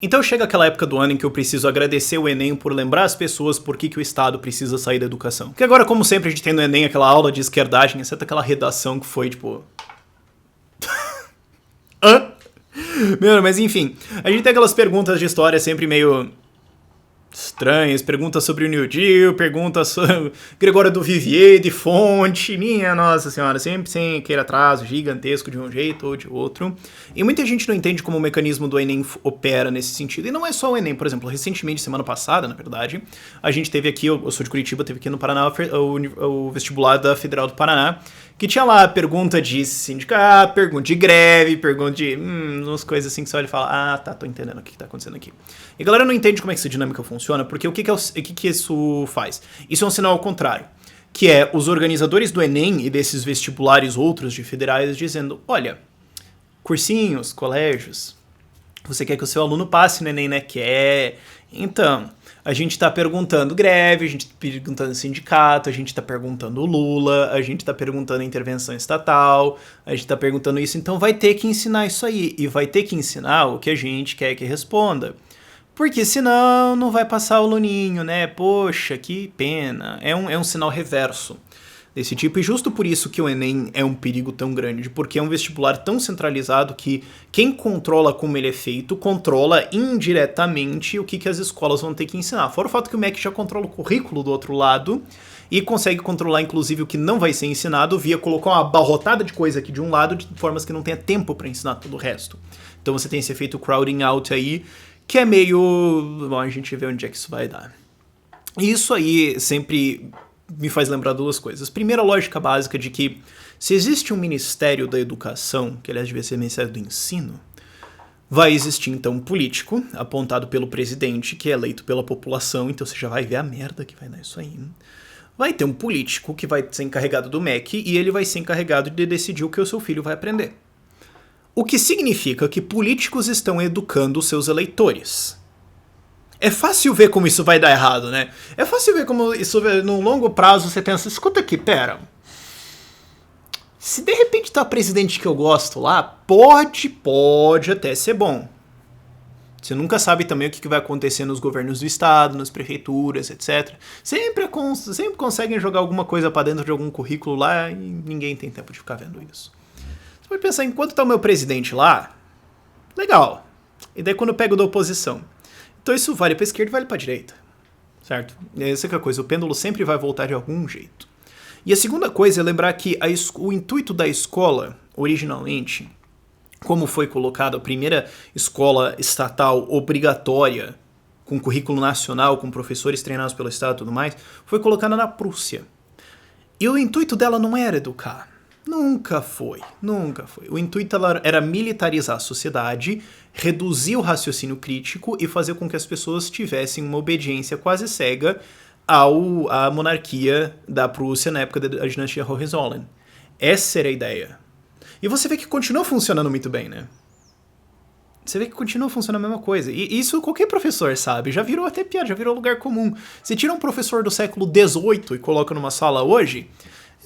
Então chega aquela época do ano em que eu preciso agradecer o Enem por lembrar as pessoas por que o Estado precisa sair da educação. Porque agora, como sempre, a gente tem no Enem aquela aula de esquerdagem, exceto aquela redação que foi, tipo... Hã? Meu, mas enfim, a gente tem aquelas perguntas de história sempre meio... estranhas, perguntas sobre o New Deal, perguntas sobre Gregório do Vivier, de fonte, minha nossa senhora, sempre sem aquele atraso gigantesco de um jeito ou de outro. E muita gente não entende como o mecanismo do Enem opera nesse sentido. E não é só o Enem, por exemplo, recentemente, semana passada, na verdade, a gente teve aqui, eu sou de Curitiba, teve aqui no Paraná o vestibular da Federal do Paraná, que tinha lá a pergunta de sindicato, pergunta de greve, pergunta de umas coisas assim que você olha e fala, ah, tá, tô entendendo o que tá acontecendo aqui. E a galera não entende como é que essa dinâmica funciona, porque o que isso faz? Isso é um sinal ao contrário, que é os organizadores do Enem e desses vestibulares outros de federais dizendo, olha, cursinhos, colégios, você quer que o seu aluno passe no Enem, né? Quer. Então, a gente tá perguntando greve, a gente tá perguntando sindicato, a gente tá perguntando Lula, a gente tá perguntando intervenção estatal, a gente tá perguntando isso, então vai ter que ensinar isso aí, e vai ter que ensinar o que a gente quer que responda. Porque senão não vai passar o aluninho, né? Poxa, que pena. É um sinal reverso desse tipo. E justo por isso que o Enem é um perigo tão grande. Porque é um vestibular tão centralizado que quem controla como ele é feito, controla indiretamente o que as escolas vão ter que ensinar. Fora o fato que o MEC já controla o currículo do outro lado e consegue controlar, inclusive, o que não vai ser ensinado via colocar uma abarrotada de coisa aqui de um lado de formas que não tenha tempo para ensinar todo o resto. Então você tem esse efeito crowding out aí, que é meio... Bom, a gente vê onde é que isso vai dar. E isso aí sempre me faz lembrar duas coisas. Primeiro, a lógica básica de que se existe um Ministério da Educação, que aliás devia ser Ministério do Ensino, vai existir então um político, apontado pelo presidente, que é eleito pela população, então você já vai ver a merda que vai dar isso aí. Vai ter um político que vai ser encarregado do MEC e ele vai ser encarregado de decidir o que o seu filho vai aprender. O que significa que políticos estão educando seus eleitores. É fácil ver como isso vai dar errado, né? É fácil ver como isso, no longo prazo, você pensa, escuta aqui, pera. Se de repente tá presidente que eu gosto lá, pode até ser bom. Você nunca sabe também o que vai acontecer nos governos do estado, nas prefeituras, etc. Sempre conseguem jogar alguma coisa pra dentro de algum currículo lá e ninguém tem tempo de ficar vendo isso. Você pode pensar, enquanto tá o meu presidente lá, legal. E daí quando eu pego da oposição. Então isso vale pra esquerda e vale pra direita. Certo? Essa é a coisa, o pêndulo sempre vai voltar de algum jeito. E a segunda coisa é lembrar que o intuito da escola, originalmente, como foi colocado, a primeira escola estatal obrigatória, com currículo nacional, com professores treinados pelo Estado e tudo mais, foi colocada na Prússia. E o intuito dela não era educar. Nunca foi. O intuito era militarizar a sociedade, reduzir o raciocínio crítico e fazer com que as pessoas tivessem uma obediência quase cega à monarquia da Prússia na época da dinastia Hohenzollern. Essa era a ideia. E você vê que continua funcionando muito bem, né? Você vê que continua funcionando a mesma coisa. E isso qualquer professor sabe. Já virou até piada, já virou lugar comum. Você tira um professor do século XVIII e coloca numa sala hoje...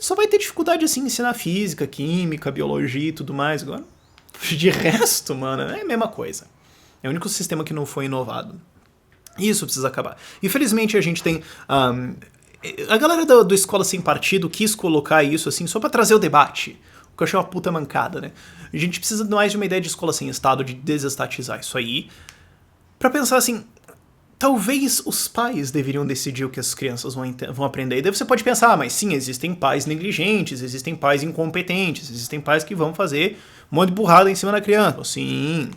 só vai ter dificuldade, assim, em ensinar física, química, biologia e tudo mais. Agora, de resto, mano, é a mesma coisa. É o único sistema que não foi inovado. Isso precisa acabar. Infelizmente, a gente tem... a galera do Escola Sem Partido quis colocar isso, assim, só pra trazer o debate. O que eu achei uma puta mancada, né? A gente precisa mais de uma ideia de escola sem Estado, de desestatizar isso aí. Pra pensar, assim... talvez os pais deveriam decidir o que as crianças vão aprender. E daí você pode pensar, mas sim, existem pais negligentes, existem pais incompetentes, existem pais que vão fazer um monte de burrada em cima da criança. Sim,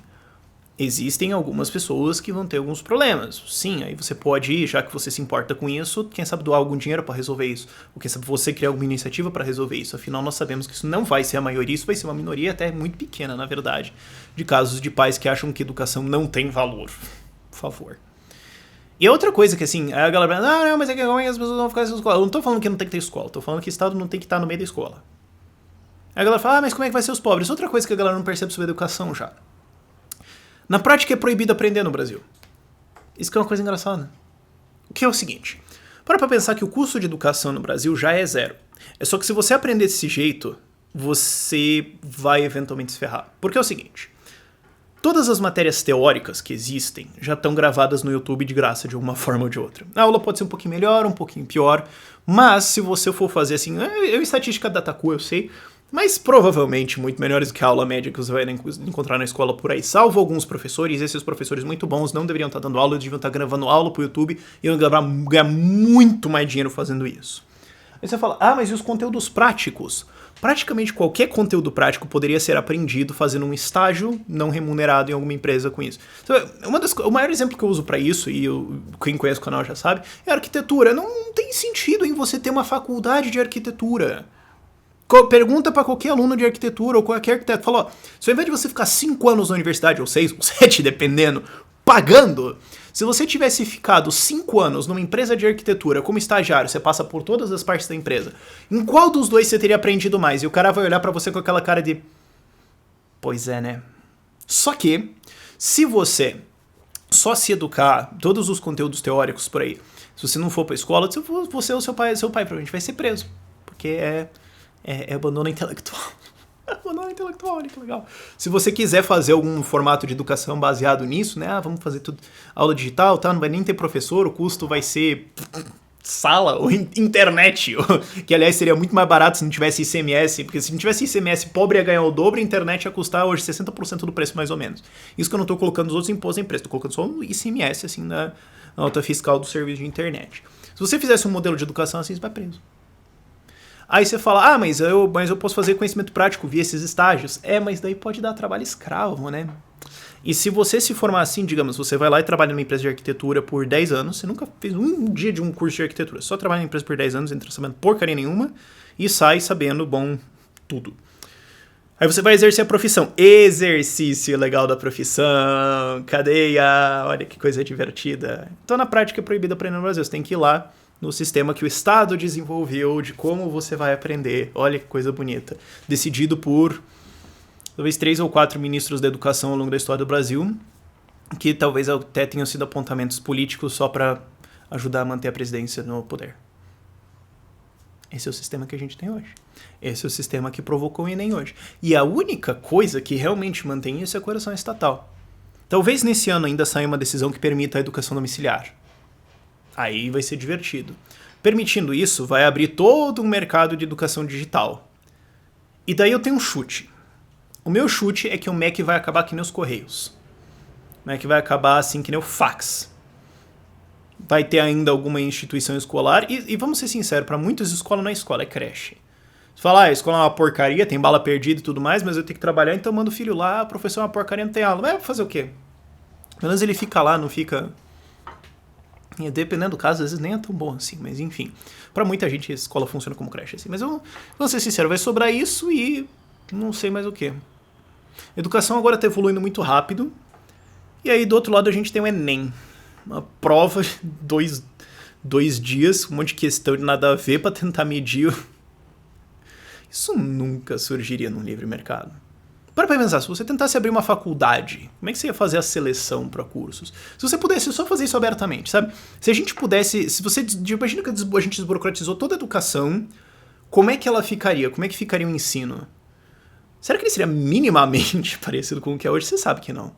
existem algumas pessoas que vão ter alguns problemas. Sim, aí você pode, já que você se importa com isso, quem sabe doar algum dinheiro para resolver isso. Ou quem sabe você criar alguma iniciativa para resolver isso. Afinal, nós sabemos que isso não vai ser a maioria, isso vai ser uma minoria até muito pequena, na verdade, de casos de pais que acham que educação não tem valor. Por favor. E outra coisa que, assim, a galera fala, não, mas é que como é que as pessoas vão ficar sem escola? Eu não tô falando que não tem que ter escola, tô falando que o Estado não tem que estar no meio da escola. Aí a galera fala, mas como é que vai ser os pobres? Outra coisa que a galera não percebe sobre educação já. Na prática é proibido aprender no Brasil. Isso que é uma coisa engraçada. O que é o seguinte, para pra pensar que o custo de educação no Brasil já é zero. É só que se você aprender desse jeito, você vai eventualmente se ferrar. Porque é o seguinte... Todas as matérias teóricas que existem já estão gravadas no YouTube de graça, de uma forma ou de outra. A aula pode ser um pouquinho melhor, um pouquinho pior, mas se você for fazer assim, estatística da Dataku eu sei, mas provavelmente muito melhores do que a aula média que você vai encontrar na escola por aí. Salvo alguns professores, esses professores muito bons não deveriam estar dando aula, eles deviam estar gravando aula pro YouTube e iam ganhar muito mais dinheiro fazendo isso. Aí você fala, mas e os conteúdos práticos? Praticamente qualquer conteúdo prático poderia ser aprendido fazendo um estágio não remunerado em alguma empresa com isso. O maior exemplo que eu uso para isso, e quem conhece o canal já sabe, é a arquitetura. Não tem sentido em você ter uma faculdade de arquitetura. Pergunta para qualquer aluno de arquitetura ou qualquer arquiteto. Fala, se ao invés de você ficar 5 anos na universidade, ou 6, ou 7, dependendo, pagando, se você tivesse ficado 5 anos numa empresa de arquitetura como estagiário, você passa por todas as partes da empresa, em qual dos dois você teria aprendido mais? E o cara vai olhar pra você com aquela cara de... Pois é, né? Só que, se você só se educar, todos os conteúdos teóricos por aí, se você não for pra escola, você ou seu pai provavelmente vai ser preso. Porque é abandono intelectual. Abandono intelectual, olha que legal. Se você quiser fazer algum formato de educação baseado nisso, né? Vamos fazer tudo aula digital, tá? Não vai nem ter professor, o custo vai ser sala ou internet. Que, aliás, seria muito mais barato se não tivesse ICMS, porque se não tivesse ICMS, pobre ia ganhar o dobro, a internet ia custar hoje 60% do preço, mais ou menos. Isso que eu não tô colocando os outros impostos em preço, tô colocando só o ICMS, assim, na nota fiscal do serviço de internet. Se você fizesse um modelo de educação assim, você vai preso. Aí você fala, mas eu posso fazer conhecimento prático via esses estágios. Mas daí pode dar trabalho escravo, né? E se você se formar assim, digamos, você vai lá e trabalha numa empresa de arquitetura por 10 anos, você nunca fez um dia de um curso de arquitetura, só trabalha numa empresa por 10 anos, entra sabendo porcaria nenhuma e sai sabendo, bom, tudo. Aí você vai exercer a profissão. Exercício legal da profissão, cadeia, olha que coisa divertida. Então na prática é proibido aprender no Brasil, você tem que ir lá no sistema que o Estado desenvolveu de como você vai aprender. Olha que coisa bonita. Decidido por talvez 3 ou 4 ministros da educação ao longo da história do Brasil, que talvez até tenham sido apontamentos políticos só para ajudar a manter a presidência no poder. Esse é o sistema que a gente tem hoje. Esse é o sistema que provocou o Enem hoje. E a única coisa que realmente mantém isso é a correção estatal. Talvez nesse ano ainda saia uma decisão que permita a educação domiciliar. Aí vai ser divertido. Permitindo isso, vai abrir todo um mercado de educação digital. E daí eu tenho um chute. O meu chute é que o MEC vai acabar que nem os Correios. O MEC vai acabar assim que nem o fax. Vai ter ainda alguma instituição escolar. E vamos ser sinceros, para muitas escolas não é escola, é creche. Você fala, a escola é uma porcaria, tem bala perdida e tudo mais, mas eu tenho que trabalhar, então manda o filho lá, a professor é uma porcaria, não tem aula. Mas fazer o quê? Pelo menos ele fica lá, não fica... E dependendo do caso, às vezes nem é tão bom assim, mas enfim. Pra muita gente, a escola funciona como creche assim. Mas eu vou ser sincero, vai sobrar isso e não sei mais o que. A educação agora tá evoluindo muito rápido. E aí, do outro lado, a gente tem o Enem. Uma prova de dois dias, um monte de questão de nada a ver pra tentar medir. Isso nunca surgiria num livre mercado. Para pensar, se você tentasse abrir uma faculdade, como é que você ia fazer a seleção para cursos? Se você pudesse só fazer isso abertamente, sabe? Se a gente pudesse, se você, imagina que a gente desburocratizou toda a educação, como é que ela ficaria? Como é que ficaria o ensino? Será que ele seria minimamente parecido com o que é hoje? Você sabe que não.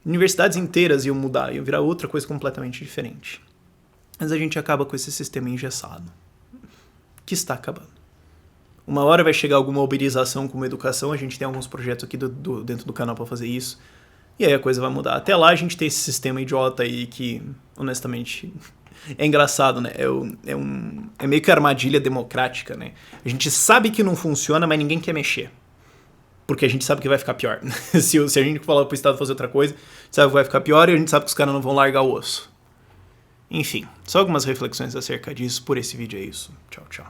Universidades inteiras iam mudar, iam virar outra coisa completamente diferente. Mas a gente acaba com esse sistema engessado, que está acabando. Uma hora vai chegar alguma uberização como educação, a gente tem alguns projetos aqui dentro do canal para fazer isso, e aí a coisa vai mudar. Até lá a gente tem esse sistema idiota aí que, honestamente, é engraçado, né? É meio que armadilha democrática, né? A gente sabe que não funciona, mas ninguém quer mexer. Porque a gente sabe que vai ficar pior. Se a gente falar pro Estado fazer outra coisa, a gente sabe que vai ficar pior e a gente sabe que os caras não vão largar o osso. Enfim, só algumas reflexões acerca disso. Por esse vídeo é isso. Tchau, tchau.